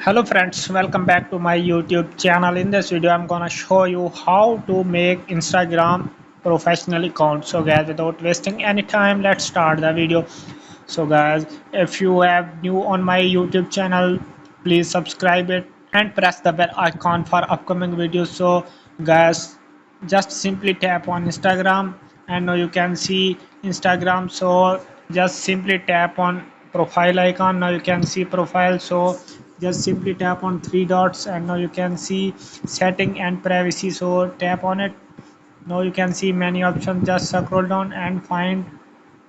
Hello friends, welcome back to my YouTube channel. In this video I'm gonna show you how to make Instagram professional account. So guys, without wasting any time, let's start the video. So guys, if you have new on my YouTube channel, please subscribe it and press the bell icon for upcoming videos. So guys, just simply tap on Instagram and now you can see Instagram. So just simply tap on profile icon. Now you can see profile. So just simply tap on three dots and now you can see setting and privacy. So tap on it. Now you can see many options. Just scroll down and find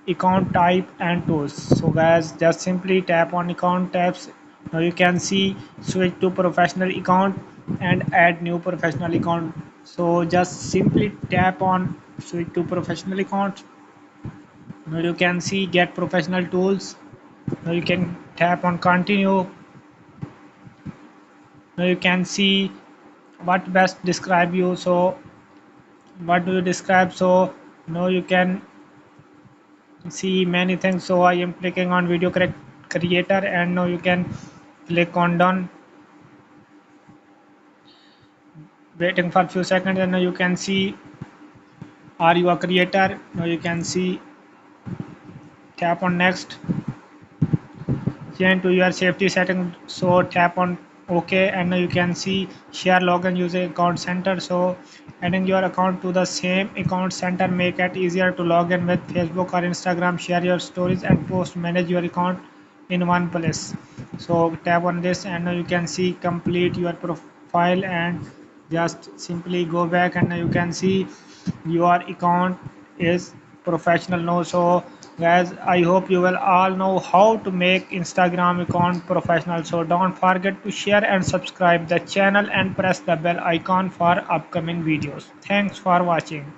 account type and tools. So guys, just simply tap on account tabs. Now you can see switch to professional account and add new professional account. So just simply tap on switch to professional account. Now you can see get professional tools. Now you can tap on continue. Now you can see what best describe you. So what do you describe? So now you can see many things. So I am clicking on video creator and now you can click on done, waiting for few seconds and now you can see are you a creator. Now you can see tap on next, change to your safety setting. So tap on ok and now you can see share login user account center. So adding your account to the same account center make it easier to log in with Facebook or Instagram, share your stories and post, manage your account in one place. So tap on this and now you can see complete your profile and just simply go back and now you can see your account is professional now. So guys, I hope you will all know how to make Instagram account professional. So don't forget to share and subscribe the channel and press the bell icon for upcoming videos. Thanks for watching.